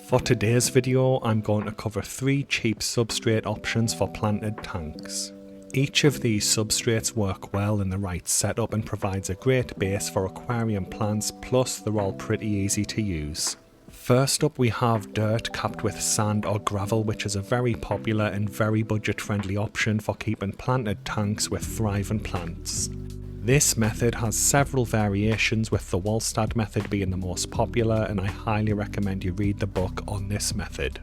For today's video, I'm going to cover 3 cheap substrate options for planted tanks. Each of these substrates work well in the right setup and provides a great base for aquarium plants, plus they're all pretty easy to use. First up, we have dirt capped with sand or gravel, which is a very popular and very budget friendly option for keeping planted tanks with thriving plants. This method has several variations, with the Walstad method being the most popular, and I highly recommend you read the book on this method.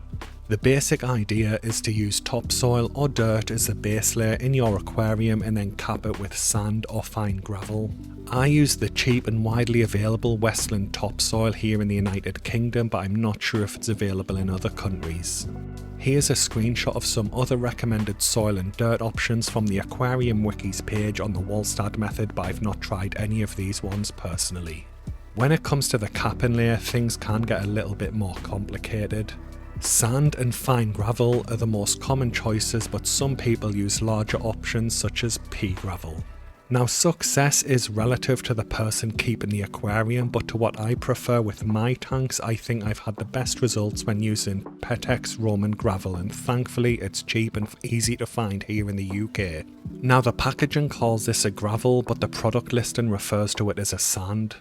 The basic idea is to use topsoil or dirt as the base layer in your aquarium and then cap it with sand or fine gravel. I use the cheap and widely available Westland Top Soil here in the United Kingdom, but I'm not sure if it's available in other countries. Here's a screenshot of some other recommended soil and dirt options from the Aquarium wikis page on the Walstad method, but I've not tried any of these ones personally. When it comes to the capping layer, things can get a little bit more complicated. Sand and fine gravel are the most common choices, but some people use larger options such as pea gravel. Now, success is relative to the person keeping the aquarium, but to what I prefer with my tanks, I think I've had the best results when using Petex Roman gravel, and thankfully it's cheap and easy to find here in the UK. Now, the packaging calls this a gravel, but the product listing refers to it as a sand.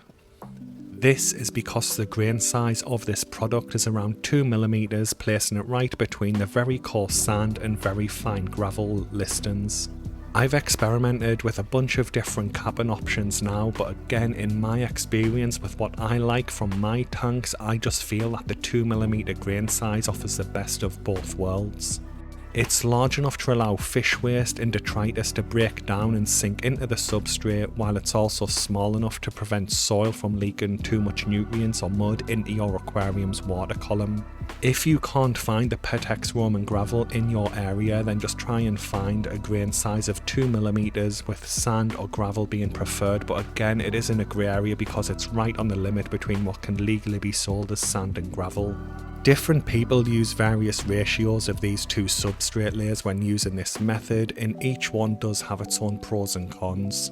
This is because the grain size of this product is around 2mm, placing it right between the very coarse sand and very fine gravel listings. I've experimented with a bunch of different capping options now, but again, in my experience with what I like from my tanks, I just feel that the 2mm grain size offers the best of both worlds. It's large enough to allow fish waste and detritus to break down and sink into the substrate, while it's also small enough to prevent soil from leaking too much nutrients or mud into your aquarium's water column. If you can't find the Petex Roman gravel in your area, then just try and find a grain size of 2mm, with sand or gravel being preferred, but again, it is in a grey area because it's right on the limit between what can legally be sold as sand and gravel. Different people use various ratios of these two substrate layers when using this method, and each one does have its own pros and cons.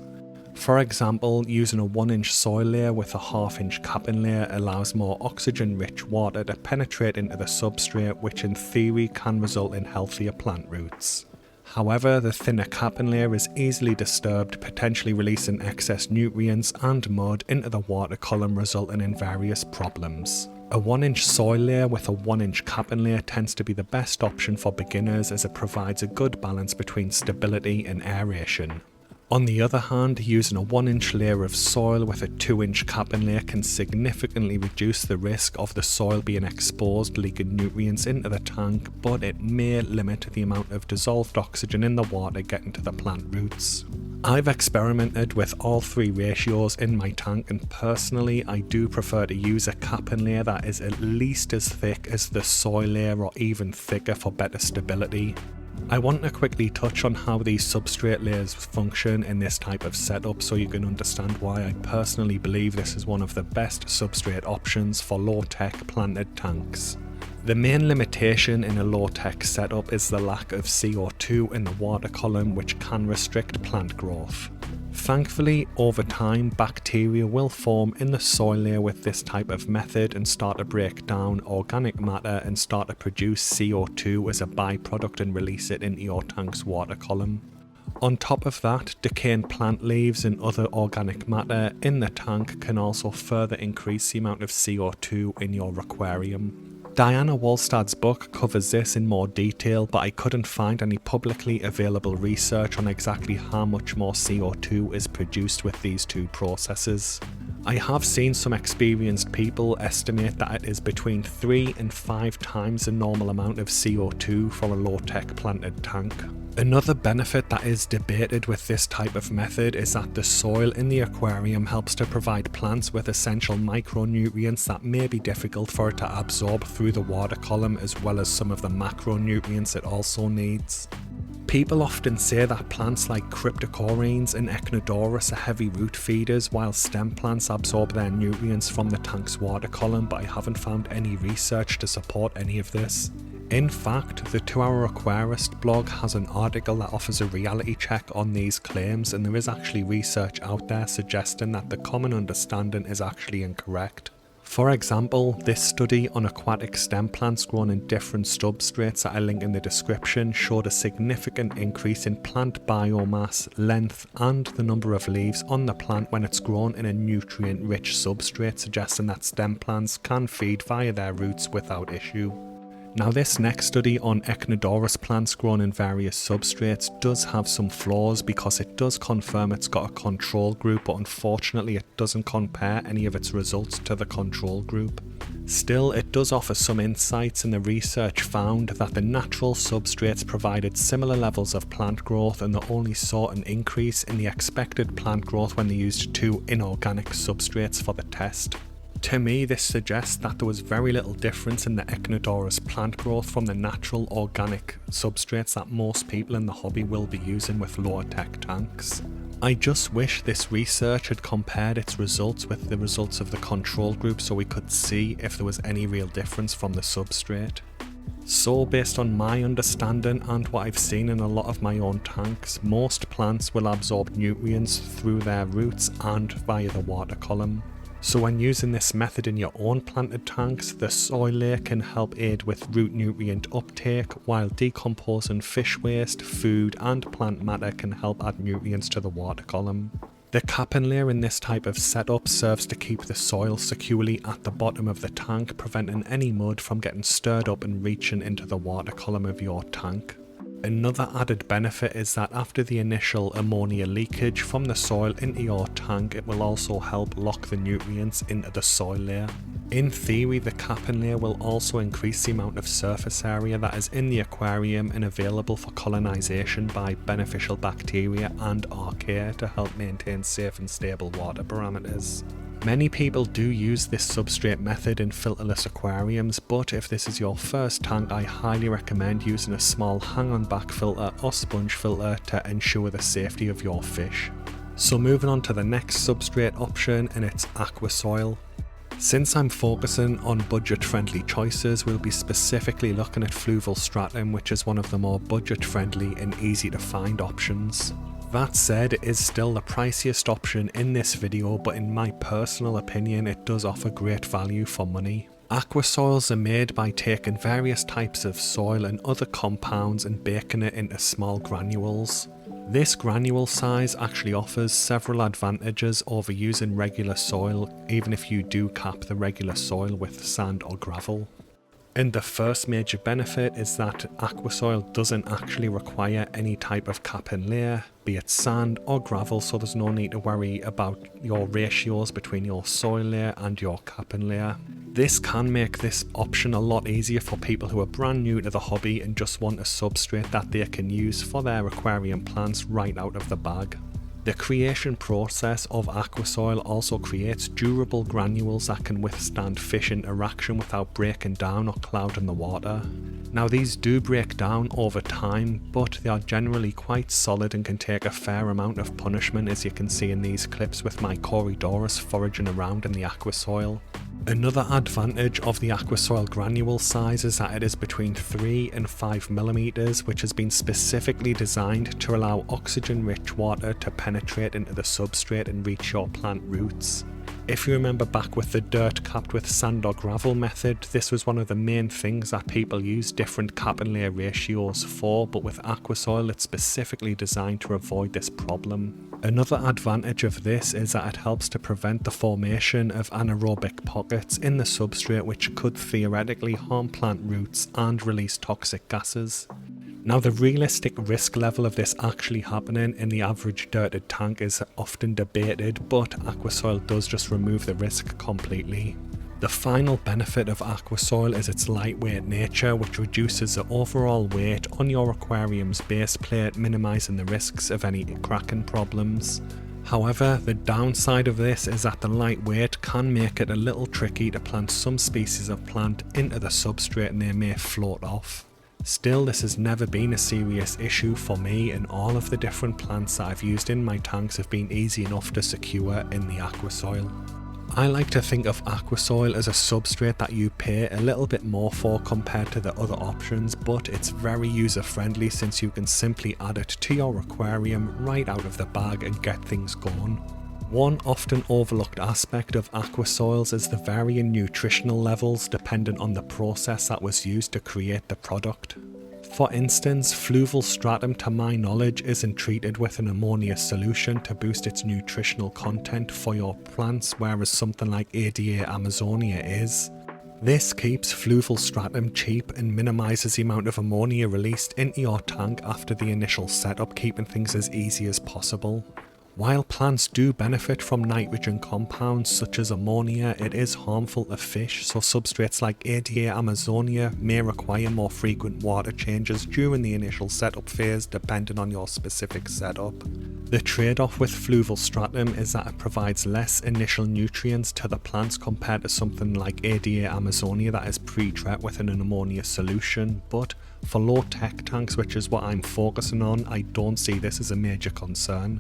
For example, using a 1-inch soil layer with a 1/2-inch capping layer allows more oxygen-rich water to penetrate into the substrate, which in theory can result in healthier plant roots. However, the thinner capping layer is easily disturbed, potentially releasing excess nutrients and mud into the water column, resulting in various problems. A 1-inch soil layer with a 1-inch capping layer tends to be the best option for beginners, as it provides a good balance between stability and aeration. On the other hand, using a 1-inch layer of soil with a 2-inch capping layer can significantly reduce the risk of the soil being exposed, leaking nutrients into the tank, but it may limit the amount of dissolved oxygen in the water getting to the plant roots. I've experimented with all 3 ratios in my tank, and personally I do prefer to use a capping layer that is at least as thick as the soil layer or even thicker for better stability. I want to quickly touch on how these substrate layers function in this type of setup, so you can understand why I personally believe this is one of the best substrate options for low-tech planted tanks. The main limitation in a low-tech setup is the lack of CO2 in the water column, which can restrict plant growth. Thankfully, over time, bacteria will form in the soil layer with this type of method and start to break down organic matter and start to produce CO2 as a byproduct and release it into your tank's water column. On top of that, decaying plant leaves and other organic matter in the tank can also further increase the amount of CO2 in your aquarium. Diana Walstad's book covers this in more detail, but I couldn't find any publicly available research on exactly how much more CO2 is produced with these two processes. I have seen some experienced people estimate that it is between 3 and 5 times the normal amount of CO2 for a low-tech planted tank. Another benefit that is debated with this type of method is that the soil in the aquarium helps to provide plants with essential micronutrients that may be difficult for it to absorb through the water column, as well as some of the macronutrients it also needs. People often say that plants like cryptocorynes and echinodorus are heavy root feeders, while stem plants absorb their nutrients from the tank's water column, but I haven't found any research to support any of this. In fact, the 2-Hour Aquarist blog has an article that offers a reality check on these claims, and there is actually research out there suggesting that the common understanding is actually incorrect. For example, this study on aquatic stem plants grown in different substrates that I link in the description showed a significant increase in plant biomass, length and the number of leaves on the plant when it's grown in a nutrient-rich substrate, suggesting that stem plants can feed via their roots without issue. Now this next study on Echinodorus plants grown in various substrates does have some flaws because it does confirm it's got a control group, but unfortunately it doesn't compare any of its results to the control group. Still, it does offer some insights, and the research found that the natural substrates provided similar levels of plant growth, and they only saw an increase in the expected plant growth when they used 2 inorganic substrates for the test. To me, this suggests that there was very little difference in the Echinodorus plant growth from the natural organic substrates that most people in the hobby will be using with lower tech tanks. I just wish this research had compared its results with the results of the control group so we could see if there was any real difference from the substrate. So based on my understanding and what I've seen in a lot of my own tanks, most plants will absorb nutrients through their roots and via the water column. So when using this method in your own planted tanks, the soil layer can help aid with root nutrient uptake, while decomposing fish waste, food and plant matter can help add nutrients to the water column. The capping layer in this type of setup serves to keep the soil securely at the bottom of the tank, preventing any mud from getting stirred up and reaching into the water column of your tank. Another added benefit is that after the initial ammonia leakage from the soil into your tank, it will also help lock the nutrients into the soil layer. In theory, the capping layer will also increase the amount of surface area that is in the aquarium and available for colonization by beneficial bacteria and archaea to help maintain safe and stable water parameters. Many people do use this substrate method in filterless aquariums, but if this is your first tank, I highly recommend using a small hang-on back filter or sponge filter to ensure the safety of your fish. So moving on to the next substrate option, and it's aquasoil. Since I'm focusing on budget-friendly choices, we'll be specifically looking at fluval stratum, which is one of the more budget-friendly and easy to find options. That said, it is still the priciest option in this video, but in my personal opinion it does offer great value for money. Aquasoils are made by taking various types of soil and other compounds and baking it into small granules. This granule size actually offers several advantages over using regular soil, even if you do cap the regular soil with sand or gravel. And the first major benefit is that aquasoil doesn't actually require any type of capping layer, be it sand or gravel, so there's no need to worry about your ratios between your soil layer and your capping layer. This can make this option a lot easier for people who are brand new to the hobby and just want a substrate that they can use for their aquarium plants right out of the bag. The creation process of aquasoil also creates durable granules that can withstand fish interaction without breaking down or clouding the water. Now these do break down over time, but they are generally quite solid and can take a fair amount of punishment, as you can see in these clips with my Corydoras foraging around in the aquasoil. Another advantage of the aquasoil granule size is that it is between 3 and 5 mm, which has been specifically designed to allow oxygen-rich water to penetrate into the substrate and reach your plant roots. If you remember back with the dirt capped with sand or gravel method, this was one of the main things that people use different cap and layer ratios for, but with aquasoil it's specifically designed to avoid this problem. Another advantage of this is that it helps to prevent the formation of anaerobic pockets in the substrate, which could theoretically harm plant roots and release toxic gases. Now the realistic risk level of this actually happening in the average dirted tank is often debated, but aquasoil does just remove the risk completely. The final benefit of aquasoil is its lightweight nature, which reduces the overall weight on your aquarium's base plate, minimising the risks of any cracking problems. However, the downside of this is that the light weight can make it a little tricky to plant some species of plant into the substrate and they may float off. Still, this has never been a serious issue for me, and all of the different plants that I've used in my tanks have been easy enough to secure in the aquasoil. I like to think of aquasoil as a substrate that you pay a little bit more for compared to the other options, but it's very user friendly since you can simply add it to your aquarium right out of the bag and get things going. One often overlooked aspect of aquasoils is the varying nutritional levels dependent on the process that was used to create the product. For instance, fluval stratum, to my knowledge, isn't treated with an ammonia solution to boost its nutritional content for your plants, whereas something like ADA Amazonia is. This keeps fluval stratum cheap and minimises the amount of ammonia released into your tank after the initial setup, keeping things as easy as possible. While plants do benefit from nitrogen compounds such as ammonia, it is harmful to fish, so substrates like ADA Amazonia may require more frequent water changes during the initial setup phase depending on your specific setup. The trade-off with fluval stratum is that it provides less initial nutrients to the plants compared to something like ADA Amazonia that is pre-treated with an ammonia solution, but for low-tech tanks, which is what I'm focusing on, I don't see this as a major concern.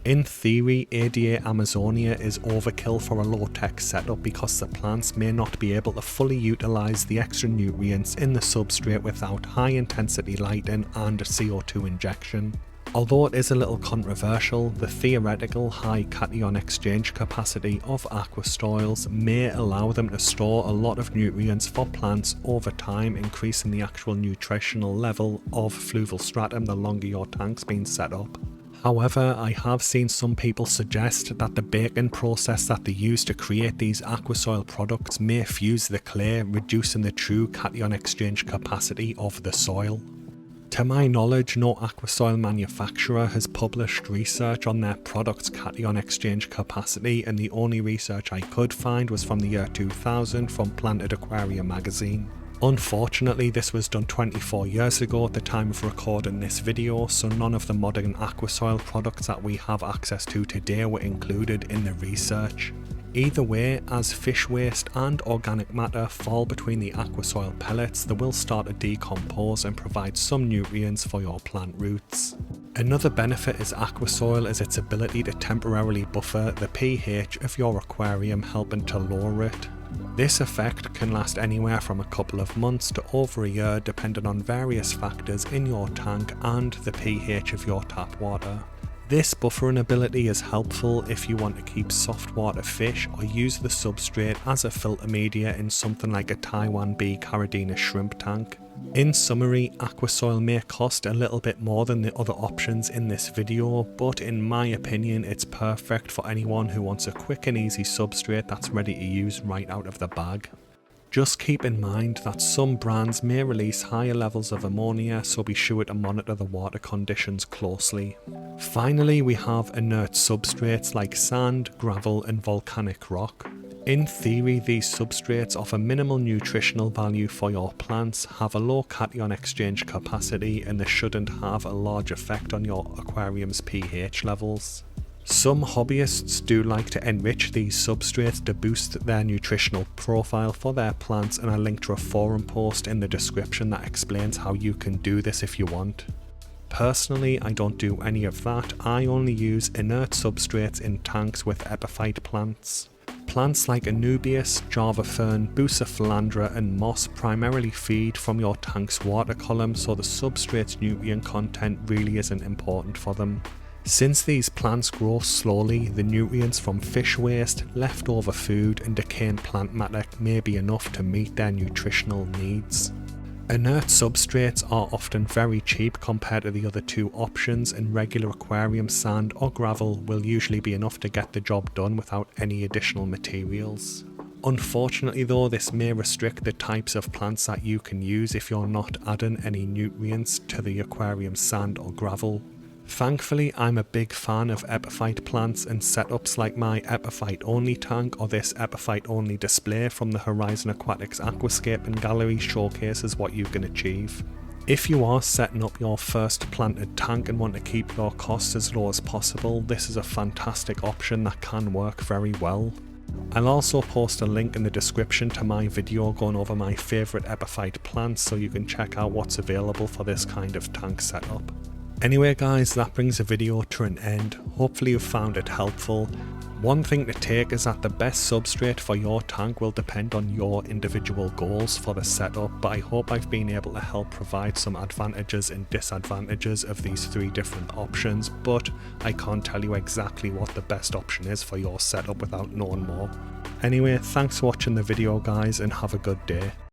In theory, ADA Amazonia is overkill for a low-tech setup because the plants may not be able to fully utilise the extra nutrients in the substrate without high-intensity lighting and a CO2 injection. Although it is a little controversial, the theoretical high cation exchange capacity of aquasoils may allow them to store a lot of nutrients for plants over time, increasing the actual nutritional level of fluval stratum the longer your tank's been set up. However, I have seen some people suggest that the baking process that they use to create these aquasoil products may fuse the clay, reducing the true cation exchange capacity of the soil. To my knowledge, no aquasoil manufacturer has published research on their product's cation exchange capacity, and the only research I could find was from the year 2000 from Planted Aquarium magazine. Unfortunately, this was done 24 years ago at the time of recording this video, so none of the modern aquasoil products that we have access to today were included in the research. Either way, as fish waste and organic matter fall between the aquasoil pellets, they will start to decompose and provide some nutrients for your plant roots. Another benefit is aquasoil is its ability to temporarily buffer the pH of your aquarium, helping to lower it. This effect can last anywhere from a couple of months to over a year depending on various factors in your tank and the pH of your tap water. This buffering ability is helpful if you want to keep soft water fish or use the substrate as a filter media in something like a Taiwan B Caridina shrimp tank. In summary, aquasoil may cost a little bit more than the other options in this video, but in my opinion it's perfect for anyone who wants a quick and easy substrate that's ready to use right out of the bag. Just keep in mind that some brands may release higher levels of ammonia, so be sure to monitor the water conditions closely. Finally, we have inert substrates like sand, gravel and volcanic rock. In theory, these substrates offer minimal nutritional value for your plants, have a low cation exchange capacity, and they shouldn't have a large effect on your aquarium's pH levels. Some hobbyists do like to enrich these substrates to boost their nutritional profile for their plants, and I link to a forum post in the description that explains how you can do this if you want. Personally, I don't do any of that. I only use inert substrates in tanks with epiphyte plants. Plants like Anubias, Java Fern, Bucephalandra and moss primarily feed from your tank's water column, so the substrate's nutrient content really isn't important for them. Since these plants grow slowly, the nutrients from fish waste, leftover food and decaying plant matter may be enough to meet their nutritional needs. Inert substrates are often very cheap compared to the other two options, and regular aquarium sand or gravel will usually be enough to get the job done without any additional materials. Unfortunately though, this may restrict the types of plants that you can use if you're not adding any nutrients to the aquarium sand or gravel. Thankfully, I'm a big fan of epiphyte plants, and setups like my epiphyte only tank or this epiphyte only display from the Horizon Aquatics Aquascaping Gallery showcases what you can achieve. If you are setting up your first planted tank and want to keep your costs as low as possible, this is a fantastic option that can work very well. I'll also post a link in the description to my video going over my favourite epiphyte plants so you can check out what's available for this kind of tank setup. Anyway guys, that brings the video to an end. Hopefully you found it helpful. One thing to take is that the best substrate for your tank will depend on your individual goals for the setup, but I hope I've been able to help provide some advantages and disadvantages of these 3 different options, but I can't tell you exactly what the best option is for your setup without knowing more. Anyway, thanks for watching the video guys, and have a good day.